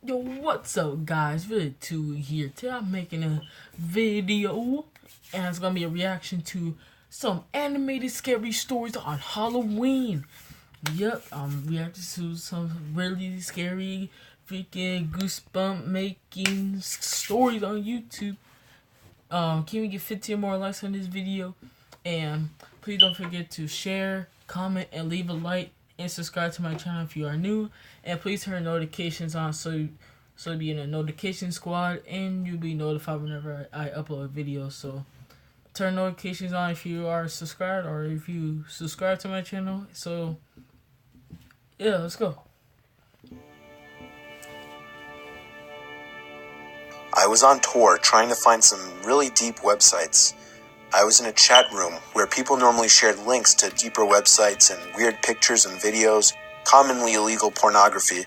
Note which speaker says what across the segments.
Speaker 1: Yo, what's up guys, Really2 here. Today I'm making a video and it's gonna be a reaction to some animated scary stories on Halloween. Yep, I'm reacting to some really scary, freaking goosebump making stories on YouTube. Can we get 15 more likes on this video? And please don't forget to share, comment, and leave a like. And subscribe to my channel if you are new. And please turn notifications on so you'll be in a notification squad and you'll be notified whenever I upload videos. So turn notifications on if you are subscribed or if you subscribe to my channel. So yeah, let's go.
Speaker 2: I was on tour trying to find some really deep websites. I was in a chat room where people normally shared links to deeper websites and weird pictures and videos, commonly illegal pornography.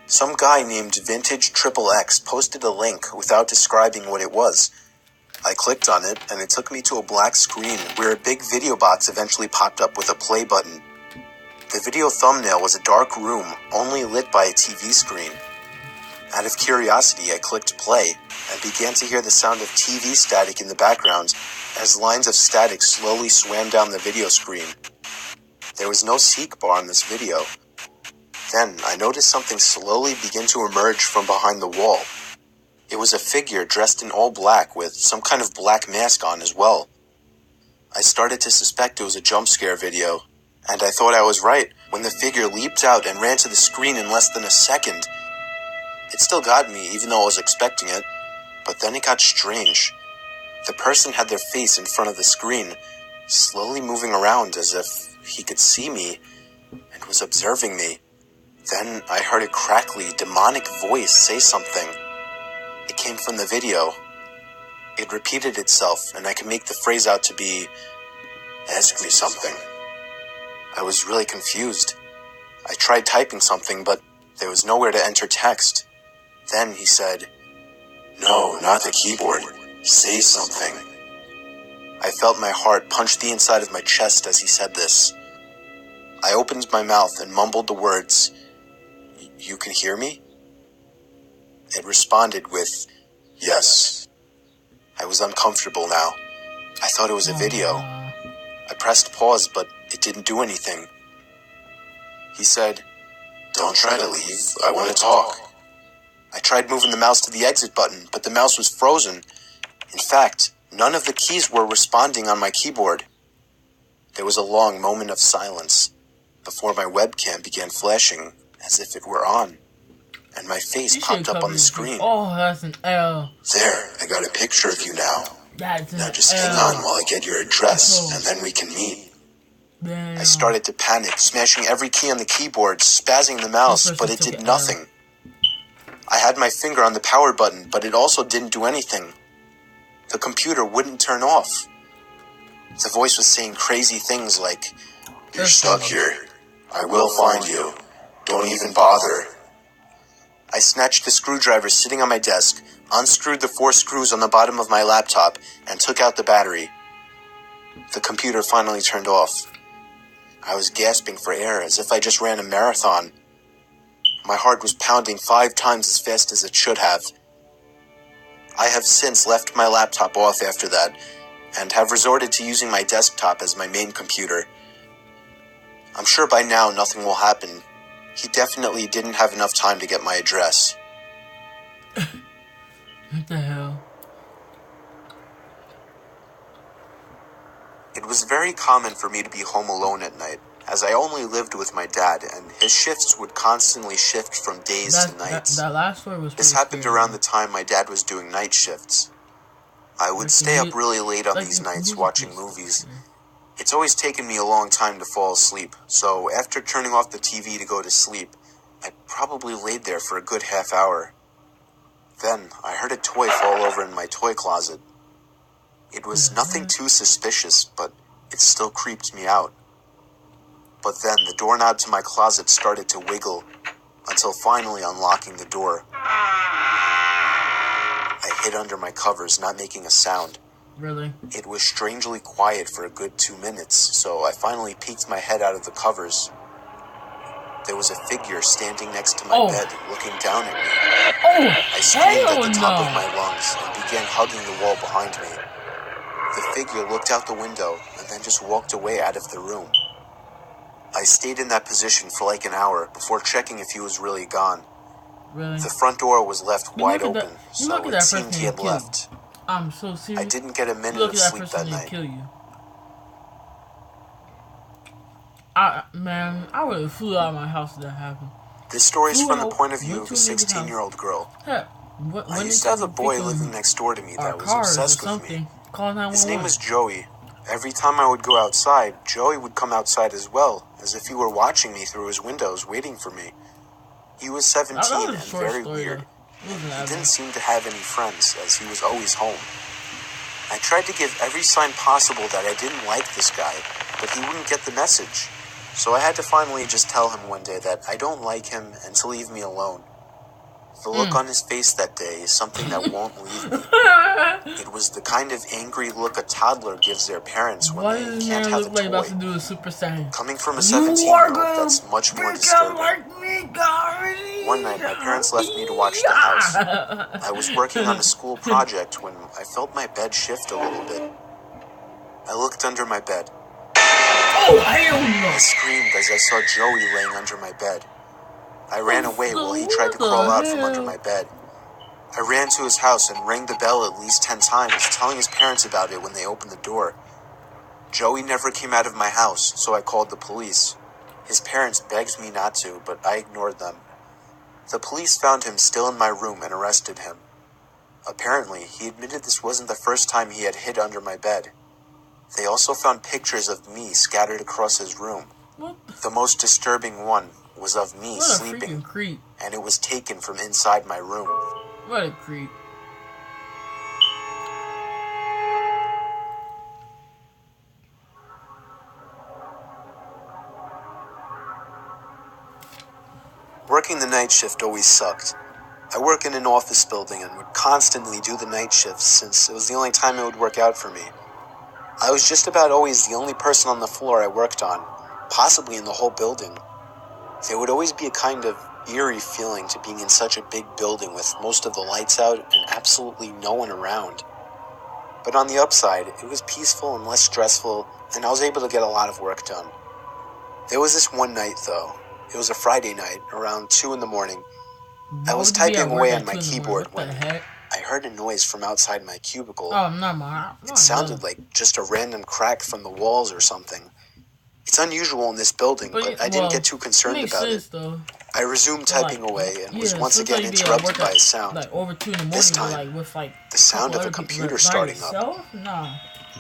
Speaker 2: Some guy named Vintage XXX posted a link without describing what it was. I clicked on it and it took me to a black screen where a big video box eventually popped up with a play button. The video thumbnail was a dark room only lit by a TV screen. Out of curiosity, I clicked play and began to hear the sound of TV static in the background as lines of static slowly swam down the video screen. There was no seek bar on this video. Then I noticed something slowly begin to emerge from behind the wall. It was a figure dressed in all black with some kind of black mask on as well. I started to suspect it was a jump scare video, and I thought I was right when the figure leaped out and ran to the screen in less than a second. It still got me, even though I was expecting it, but then it got strange. The person had their face in front of the screen, slowly moving around as if he could see me and was observing me. Then I heard a crackly, demonic voice say something. It came from the video. It repeated itself, and I could make the phrase out to be, "Ask me something." I was really confused. I tried typing something, but there was nowhere to enter text. Then he said, "No, not the keyboard. Say something." I felt my heart punch the inside of my chest as he said this. I opened my mouth and mumbled the words, "You can hear me?" It responded with, "Yes." I was uncomfortable now. I thought it was a video. I pressed pause, but it didn't do anything. He said, "Don't try to leave. I want to talk." I tried moving the mouse to the exit button, but the mouse was frozen. In fact, none of the keys were responding on my keyboard. There was a long moment of silence before my webcam began flashing as if it were on, and my face popped up on the screen.
Speaker 1: Oh, that's an L.
Speaker 2: "There, I got a picture of you now.
Speaker 1: That's an
Speaker 2: Now just
Speaker 1: L.
Speaker 2: hang on while I get your address, and then we can meet."
Speaker 1: Damn.
Speaker 2: I started to panic, smashing every key on the keyboard, spazzing the mouse, but it did nothing. I had my finger on the power button, but it also didn't do anything. The computer wouldn't turn off. The voice was saying crazy things like, "You're stuck here. I will find you. Don't even bother." I snatched the screwdriver sitting on my desk, unscrewed the 4 screws on the bottom of my laptop, and took out the battery. The computer finally turned off. I was gasping for air as if I just ran a marathon. My heart was pounding 5 times as fast as it should have. I have since left my laptop off after that, and have resorted to using my desktop as my main computer. I'm sure by now nothing will happen. He definitely didn't have enough time to get my address.
Speaker 1: What the hell?
Speaker 2: It was very common for me to be home alone at night, as I only lived with my dad, and his shifts would constantly shift from days to nights.
Speaker 1: That last word was
Speaker 2: This happened around the time my dad was doing night shifts. I would stay up really late on these nights watching movies. It's always taken me a long time to fall asleep, so after turning off the TV to go to sleep, I probably laid there for a good half hour. Then I heard a toy fall over in my toy closet. It was nothing too suspicious, but it still creeped me out. But then the doorknob to my closet started to wiggle, until finally unlocking the door. I hid under my covers, not making a sound.
Speaker 1: Really?
Speaker 2: It was strangely quiet for a good 2 minutes, so I finally peeked my head out of the covers. There was a figure standing next to my bed, looking down at me.
Speaker 1: Oh,
Speaker 2: I screamed at
Speaker 1: hell
Speaker 2: the top of
Speaker 1: no.
Speaker 2: my lungs and began hugging the wall behind me. The figure looked out the window and then just walked away out of the room. I stayed in that position for like an hour before checking if he was really gone.
Speaker 1: Really?
Speaker 2: The front door was left wide
Speaker 1: look at
Speaker 2: open,
Speaker 1: that-
Speaker 2: so
Speaker 1: look at
Speaker 2: it
Speaker 1: that
Speaker 2: seemed
Speaker 1: person
Speaker 2: he had
Speaker 1: and kill you.
Speaker 2: left.
Speaker 1: I'm so serious.
Speaker 2: I didn't get a minute
Speaker 1: Look
Speaker 2: of
Speaker 1: at that
Speaker 2: sleep
Speaker 1: person
Speaker 2: that
Speaker 1: and
Speaker 2: night.
Speaker 1: kill you. Man, I would have flew out of my house if that happened.
Speaker 2: This story is
Speaker 1: Flew
Speaker 2: from the
Speaker 1: out,
Speaker 2: point of view
Speaker 1: went
Speaker 2: of
Speaker 1: to
Speaker 2: a
Speaker 1: a neighbor's
Speaker 2: 16-year-old girl.
Speaker 1: Heck,
Speaker 2: I used to have a boy living next door to me
Speaker 1: our
Speaker 2: that was
Speaker 1: cars or
Speaker 2: obsessed with me.
Speaker 1: something. Call 911.
Speaker 2: His name was Joey. Every time I would go outside, Joey would come outside as well, as if he were watching me through his windows, waiting for me. He was 17 and very weird. He didn't seem to have any friends, as he was always home. I tried to give every sign possible that I didn't like this guy, but he wouldn't get the message. So I had to finally just tell him one day that I don't like him and to leave me alone. The look on his face that day is something that won't leave me. It was the kind of angry look a toddler gives their parents when
Speaker 1: Why
Speaker 2: they
Speaker 1: does
Speaker 2: can't
Speaker 1: man
Speaker 2: have
Speaker 1: look
Speaker 2: a
Speaker 1: like about to
Speaker 2: toy.
Speaker 1: do a Super Saiyan?
Speaker 2: Coming from a
Speaker 1: You
Speaker 2: 17-year-old,
Speaker 1: are
Speaker 2: that's much more
Speaker 1: gonna
Speaker 2: disturbing.
Speaker 1: like me, guys.
Speaker 2: One night, my parents left me to watch the house. I was working on a school project when I felt my bed shift a little bit. I looked under my bed.
Speaker 1: Oh, hell no.
Speaker 2: I screamed as I saw Joey laying under my bed. I ran away while he tried to crawl out from under my bed. I ran to his house and rang the bell at least 10 times, telling his parents about it when they opened the door. Joey never came out of my house, so I called the police. His parents begged me not to, but I ignored them. The police found him still in my room and arrested him. Apparently, he admitted this wasn't the first time he had hid under my bed. They also found pictures of me scattered across his room.
Speaker 1: What
Speaker 2: The most disturbing one was of me
Speaker 1: a
Speaker 2: sleeping,
Speaker 1: freaking creep.
Speaker 2: and it was taken from inside my room.
Speaker 1: What a creep.
Speaker 2: Working the night shift always sucked. I work in an office building and would constantly do the night shifts since it was the only time it would work out for me. I was just about always the only person on the floor I worked on, possibly in the whole building. There would always be a kind of eerie feeling to being in such a big building with most of the lights out and absolutely no one around. But on the upside, it was peaceful and less stressful, and I was able to get a lot of work done. There was this one night, though. It was a Friday night, around 2 in the morning. I was typing away on my keyboard when I heard a noise from outside my cubicle.
Speaker 1: Oh, not my.
Speaker 2: It sounded like just a random crack from the walls or something. It's unusual in this building, but I didn't get too concerned about it.
Speaker 1: Though.
Speaker 2: I resumed typing away and was once again interrupted by a sound.
Speaker 1: Like over 2 in the morning,
Speaker 2: This time,
Speaker 1: with
Speaker 2: the sound of a computer starting up.
Speaker 1: Nah.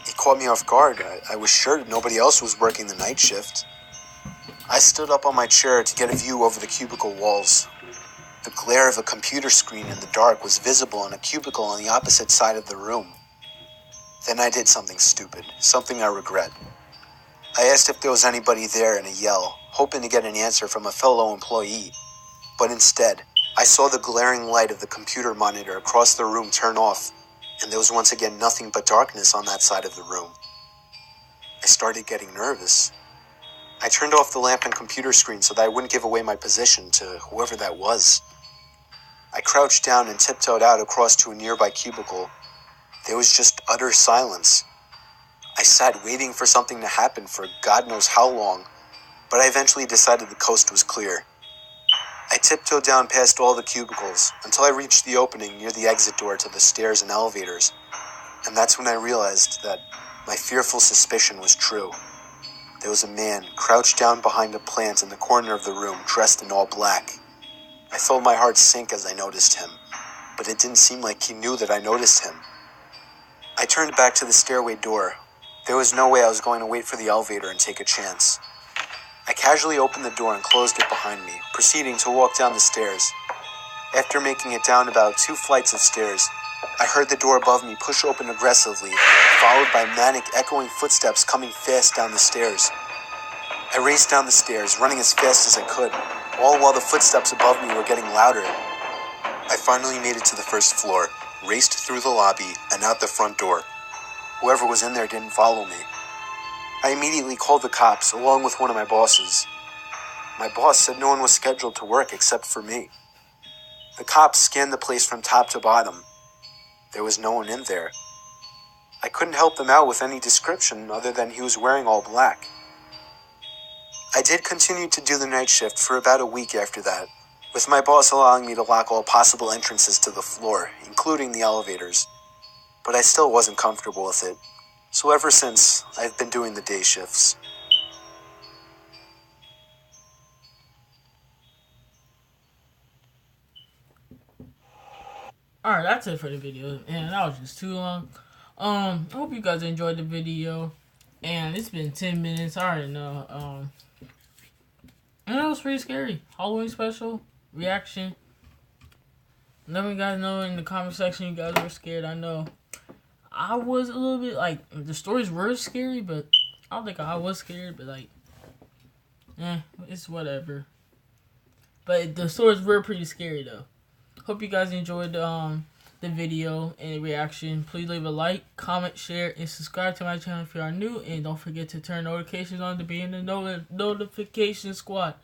Speaker 2: It caught me off guard. I was sure nobody else was working the night shift. I stood up on my chair to get a view over the cubicle walls. The glare of a computer screen in the dark was visible in a cubicle on the opposite side of the room. Then I did something stupid, something I regret. I asked if there was anybody there in a yell, hoping to get an answer from a fellow employee. But instead, I saw the glaring light of the computer monitor across the room turn off, and there was once again nothing but darkness on that side of the room. I started getting nervous. I turned off the lamp and computer screen so that I wouldn't give away my position to whoever that was. I crouched down and tiptoed out across to a nearby cubicle. There was just utter silence. I sat waiting for something to happen for God knows how long, but I eventually decided the coast was clear. I tiptoed down past all the cubicles until I reached the opening near the exit door to the stairs and elevators, and that's when I realized that my fearful suspicion was true. There was a man crouched down behind a plant in the corner of the room, dressed in all black. I felt my heart sink as I noticed him, but it didn't seem like he knew that I noticed him. I turned back to the stairway door. There was no way I was going to wait for the elevator and take a chance. I casually opened the door and closed it behind me, proceeding to walk down the stairs. After making it down about 2 flights of stairs, I heard the door above me push open aggressively, followed by manic, echoing footsteps coming fast down the stairs. I raced down the stairs, running as fast as I could, all while the footsteps above me were getting louder. I finally made it to the first floor, raced through the lobby, and out the front door. Whoever was in there didn't follow me. I immediately called the cops, along with one of my bosses. My boss said no one was scheduled to work except for me. The cops scanned the place from top to bottom. There was no one in there. I couldn't help them out with any description other than he was wearing all black. I did continue to do the night shift for about a week after that, with my boss allowing me to lock all possible entrances to the floor, including the elevators. But I still wasn't comfortable with it, so ever since, I've been doing the day shifts.
Speaker 1: Alright, that's it for the video. And that was just too long. I hope you guys enjoyed the video. And it's been 10 minutes. I already know. And it was pretty scary. Halloween special reaction. Let me guys know in the comment section you guys were scared. I know I was a little bit like, the stories were scary, but I don't think I was scared, but like, it's whatever. But the stories were pretty scary though. Hope you guys enjoyed the video and the reaction. Please leave a like, comment, share, and subscribe to my channel if you are new. And don't forget to turn notifications on to be in the notification squad.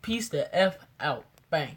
Speaker 1: Peace the F out. Bang.